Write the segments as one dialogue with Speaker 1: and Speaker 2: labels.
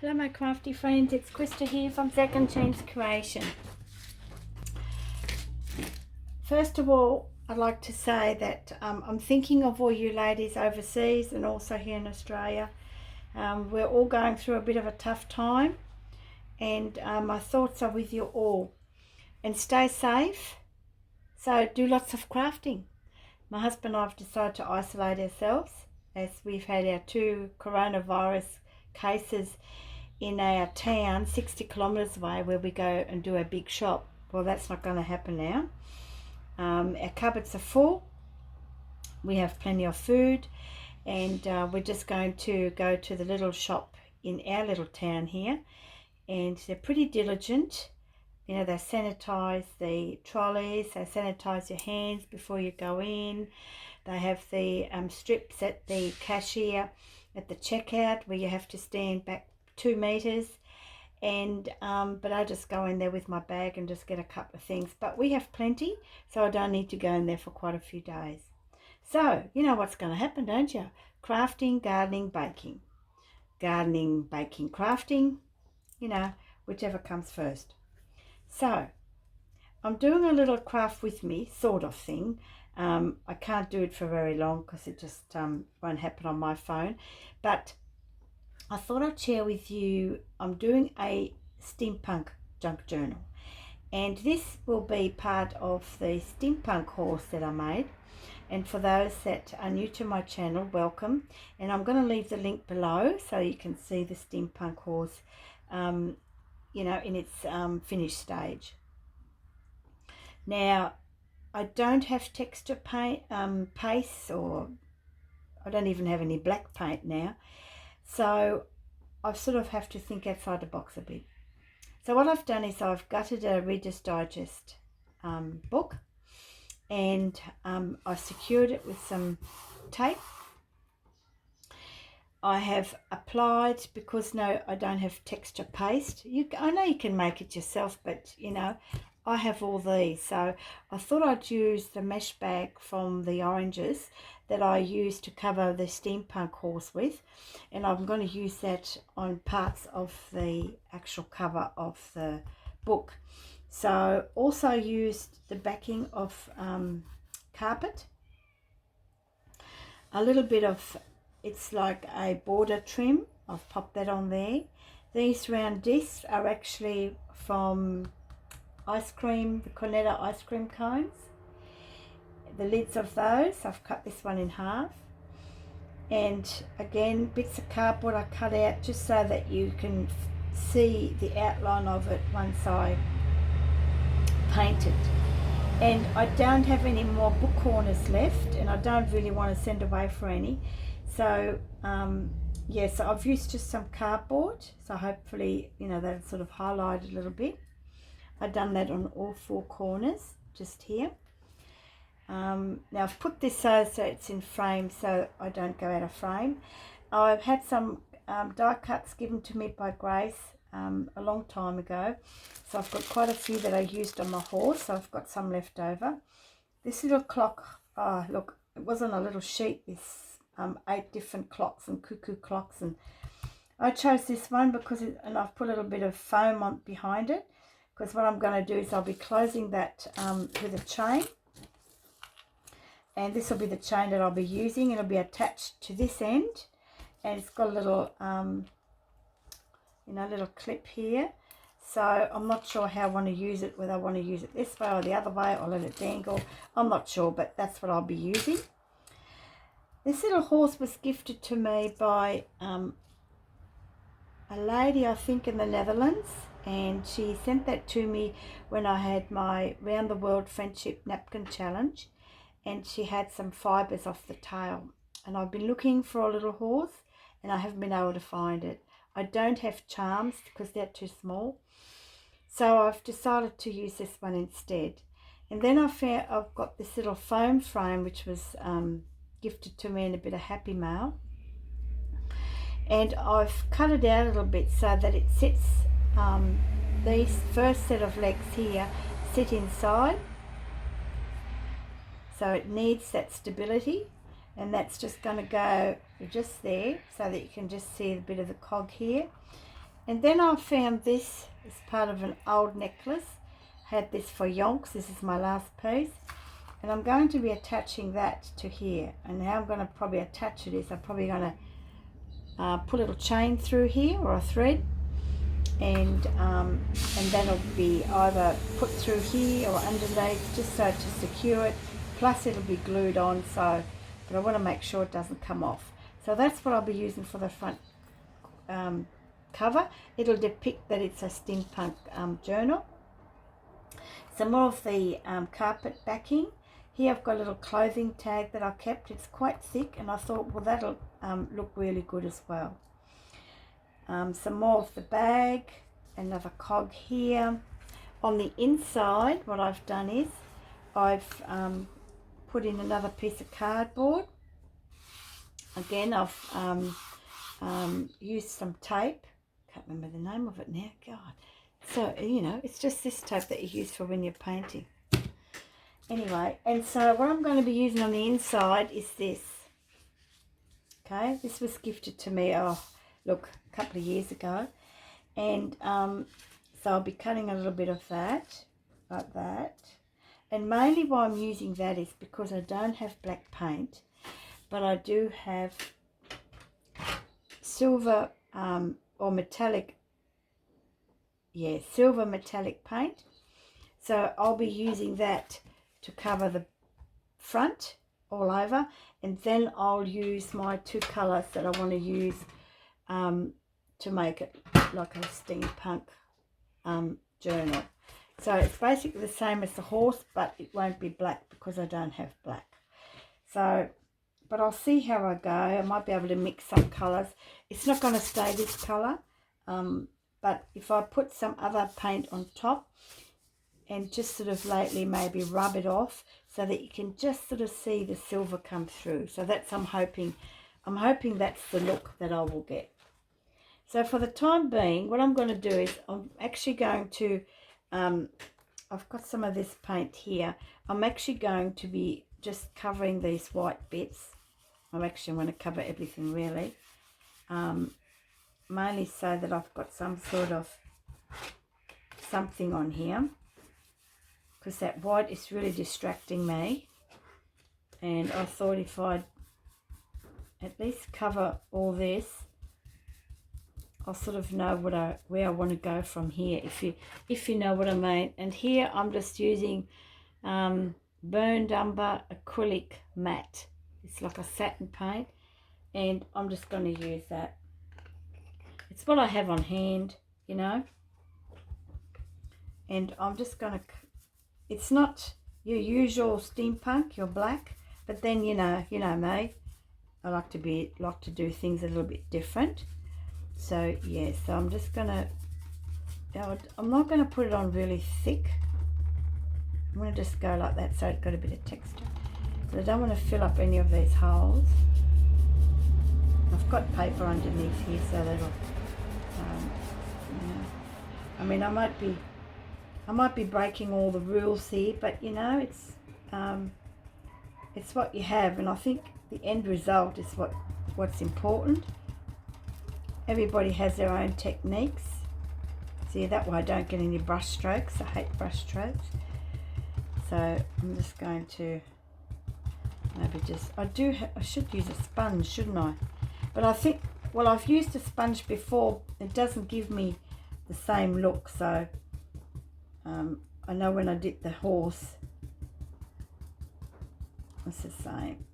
Speaker 1: Hello my crafty friends, it's Krista here from Second Chance Creation. First of all, I'd like to say that I'm thinking of all you ladies overseas and also here in Australia. We're all going through a bit of a tough time, and my thoughts are with you all. And stay safe, so do lots of crafting. My husband and I have decided to isolate ourselves as we've had our 2 coronavirus cases in our town 60 kilometres away where we go and do a big shop. Well, that's not going to happen now. Our cupboards are full, we have plenty of food, and we're just going to go to the little shop in our little town here, and they're pretty diligent. You know, they sanitize the trolleys, they sanitize your hands before you go in. They have the strips at the cashier at the checkout where you have to stand back 2 meters, and but I just go in there with my bag and just get a couple of things. But we have plenty, so I don't need to go in there for quite a few days. So you know what's going to happen, don't you? Crafting, gardening, baking. Gardening, baking, crafting, you know, whichever comes first. So I'm doing a little craft with me sort of thing. I can't do it for very long because it just won't happen on my phone, but I thought I'd share with you, I'm doing a steampunk junk journal, and this will be part of the Steampunk Horse that I made. And for those that are new to my channel, welcome, and I'm going to leave the link below so you can see the Steampunk Horse you know, in its finished stage. Now I don't have texture paint paste, or I don't even have any black paint now. So I sort of have to think outside the box a bit. So what I've done is I've gutted a Reader's Digest book, and I've secured it with some tape. I have applied, because no, I don't have texture paste. I know you can make it yourself, but you know, I have all these. So I thought I'd use the mesh bag from the oranges that I used to cover the Steampunk Horse with, and I'm going to use that on parts of the actual cover of the book. So also used the backing of carpet, a little bit of, it's like a border trim, I've popped that on there. These round discs are actually from ice cream, the Cornetto ice cream cones. The lids of those, I've cut this one in half. And again, bits of cardboard I cut out just so that you can see the outline of it once I paint it. And I don't have any more book corners left, and I don't really want to send away for any. So yeah, so I've used just some cardboard, so hopefully, you know, that'll sort of highlight a little bit. I've done that on all 4 corners just here. Now I've put this so it's in frame, so I don't go out of frame. I've had some die cuts given to me by Grace a long time ago, so I've got quite a few that I used on my horse, so I've got some left over. This little clock, oh look, it was on a little sheet, this 8 different clocks and cuckoo clocks, and I chose this one because and I've put a little bit of foam on behind it, because what I'm going to do is I'll be closing that with a chain, and this will be the chain that I'll be using. It'll be attached to this end, and it's got a little you know, little clip here. So I'm not sure how I want to use it, whether I want to use it this way or the other way, or let it dangle. I'm not sure, but that's what I'll be using. This little horse was gifted to me by a lady, I think, in the Netherlands, and she sent that to me when I had my Round the World Friendship Napkin Challenge, and she had some fibres off the tail, and I've been looking for a little horse and I haven't been able to find it. I don't have charms because they're too small, so I've decided to use this one instead. And then I found I've got this little foam frame which was gifted to me in a bit of Happy Mail, and I've cut it out a little bit so that it sits, these first set of legs here sit inside, so it needs that stability, and that's just going to go just there so that you can just see a bit of the cog here. And then I found this as part of an old necklace. Had this for yonks. This is my last piece. And I'm going to be attaching that to here. And how I'm going to probably attach it is I'm probably going to put a little chain through here, or a thread. And that'll be either put through here or underneath, just so to secure it. Plus it'll be glued on, so, but I want to make sure it doesn't come off. So that's what I'll be using for the front cover. It'll depict that it's a steampunk journal. Some more of the carpet backing. Here I've got a little clothing tag that I kept. It's quite thick, and I thought, well, that'll look really good as well. Some more of the bag, another cog here. On the inside, what I've done is I've put in another piece of cardboard. Again, I've used some tape. Can't remember the name of it now, God. So, you know, it's just this tape that you use for when you're painting. Anyway, and so what I'm going to be using on the inside is this. Okay, this was gifted to me, oh, look, a couple of years ago. And so I'll be cutting a little bit of that, like that. And mainly why I'm using that is because I don't have black paint, but I do have silver or metallic, yeah, silver metallic paint. So I'll be using that to cover the front all over, and then I'll use my two colours that I want to use to make it like a steampunk journal. So it's basically the same as the horse, but it won't be black because I don't have black. So, but I'll see how I go. I might be able to mix some colours. It's not going to stay this colour, but if I put some other paint on top and just sort of lightly maybe rub it off so that you can just sort of see the silver come through. So that's, I'm hoping that's the look that I will get. So for the time being, what I'm going to do is I'm actually going to, I've got some of this paint here. I'm actually going to be just covering these white bits. I'm actually going to cover everything really. Mainly so that I've got some sort of something on here, because that white is really distracting me. And I thought if I'd at least cover all this, I'll sort of know where I want to go from here, if you know what I mean. And here I'm just using Burned Umber acrylic matte. It's like a satin paint, and I'm just going to use that. It's what I have on hand, you know. And I'm just going to, it's not your usual steampunk, your black, but then you know me, I like to do things a little bit different. So yeah, so I'm just gonna, I'm not going to put it on really thick. I'm going to just go like that so it's got a bit of texture. So I don't want to fill up any of these holes. I've got paper underneath here so that'll, you know, I mean I might be breaking all the rules here, but you know, it's what you have, and I think the end result is what's important. Everybody has their own techniques. See, that way I don't get any brush strokes. I hate brush strokes. So I'm just going to maybe just, I should use a sponge, shouldn't I? But I think, well, I've used a sponge before. It doesn't give me the same look. So I know when I did the horse, it's the same.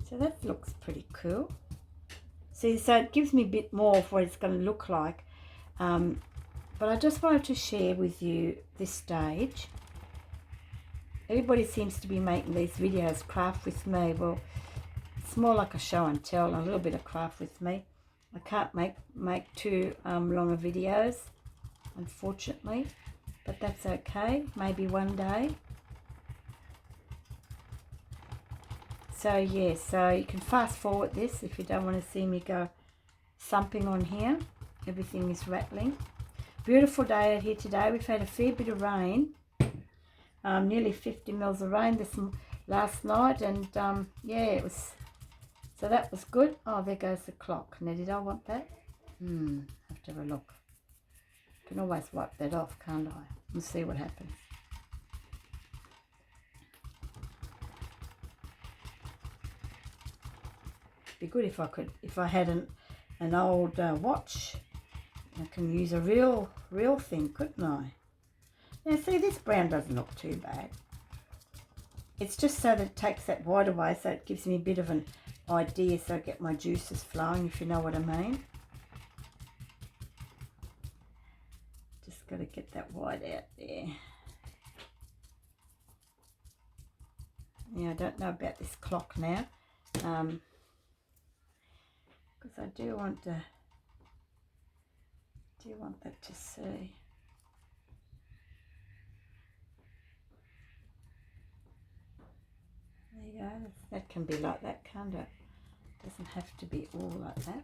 Speaker 1: So that looks pretty cool. See, so it gives me a bit more of what it's going to look like. But I just wanted to share with you this stage. Everybody seems to be making these videos, craft with me. Well, it's more like a show and tell, a little bit of craft with me. I can't make too longer videos, unfortunately, but that's okay. Maybe one day. So yeah, so you can fast forward this if you don't want to see me go thumping on here. Everything is rattling. Beautiful day out here today. We've had a fair bit of rain, nearly 50 mils of rain last night, and yeah, it was, so that was good. Oh, there goes the clock. Now, did I want that? Have to have a look. I can always wipe that off, can't I? And see what happens. Be good if I had an old watch. I can use a real thing, couldn't I? Now see, this brown doesn't look too bad. It's just so that it takes that white away, so it gives me a bit of an idea, so I get my juices flowing, if you know what I mean. Just got to get that white out there. Yeah, I don't know about this clock now, because I do want that to see. There you go. That can be like that, can't it? Doesn't have to be all like that.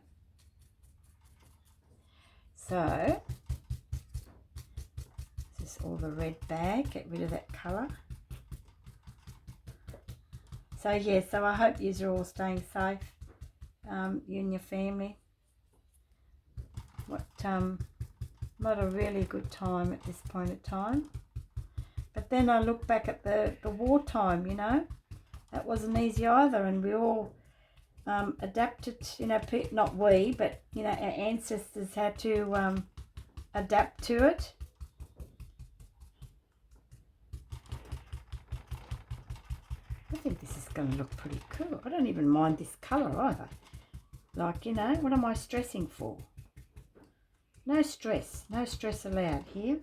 Speaker 1: So this is all the red bag. Get rid of that colour. So yeah, so I hope you are all staying safe, you and your family. Not a really good time at this point in time. But then I look back at the wartime, you know, that wasn't easy either, and we all adapted, you know, not we, but, you know, our ancestors had to adapt to it. I think this is going to look pretty cool. I don't even mind this colour either. Like, you know, what am I stressing for? No stress allowed here.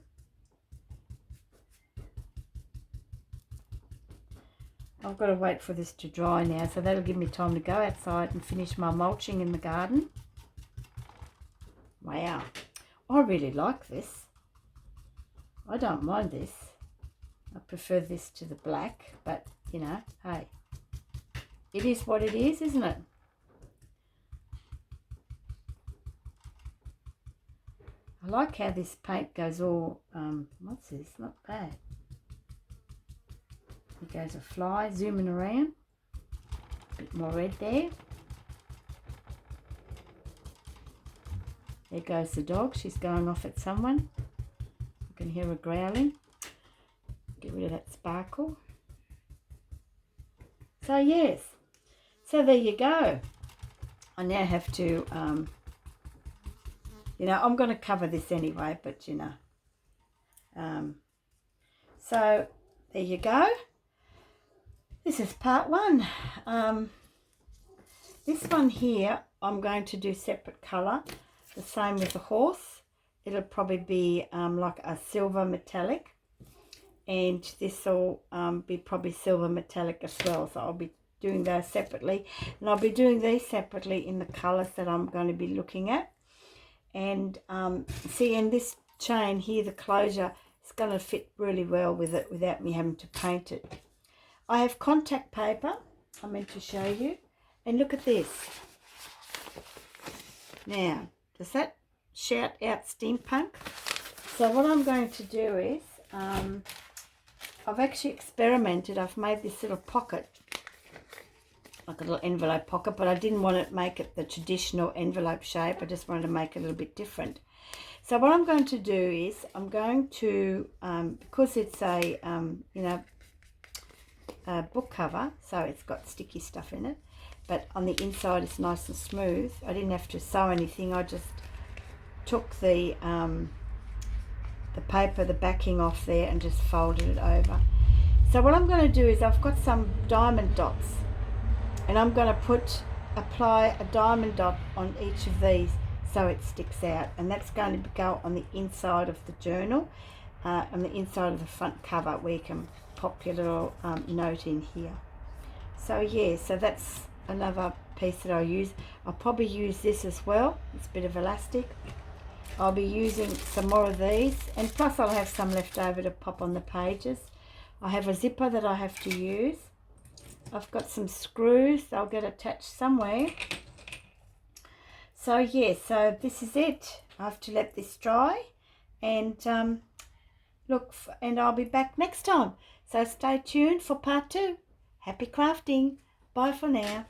Speaker 1: I've got to wait for this to dry now, so that'll give me time to go outside and finish my mulching in the garden. Wow, I really like this. I don't mind this. I prefer this to the black, but, you know, hey, it is what it is, isn't it? I like how this paint goes all, what's this? Not bad. It goes a fly, zooming around. A bit more red there. There goes the dog. She's going off at someone. You can hear her growling. Get rid of that sparkle. So yes. So there you go. I now have to, you know, I'm going to cover this anyway, but you know. So there you go. This is part one. This one here, I'm going to do separate colour. The same with the horse. It'll probably be like a silver metallic. And this will be probably silver metallic as well. So I'll be doing those separately. And I'll be doing these separately in the colours that I'm going to be looking at. And see, in this chain here, the closure is going to fit really well with it without me having to paint it. I have contact paper I meant to show you, and look at this. Now, does that shout out steampunk? So what I'm going to do is, I've actually experimented. I've made this little pocket, like a little envelope pocket, but I didn't want to make it the traditional envelope shape. I just wanted to make it a little bit different. So what I'm going to do is, I'm going to, because it's a, you know, book cover, so it's got sticky stuff in it, but on the inside it's nice and smooth. I didn't have to sew anything. I just took the paper, the backing off there, and just folded it over. So what I'm going to do is, I've got some diamond dots, and I'm going to apply a diamond dot on each of these so it sticks out, and that's going to go on the inside of the journal, on the inside of the front cover, where you can pop your little note in here. So yeah, so that's another piece that I'll use. I'll probably use this as well. It's a bit of elastic. I'll be using some more of these, and plus I'll have some left over to pop on the pages. I have a zipper that I have to use. I've got some screws. They'll get attached somewhere. So yeah, so this is it. I have to let this dry, and and I'll be back next time. So stay tuned for part 2. Happy crafting. Bye for now.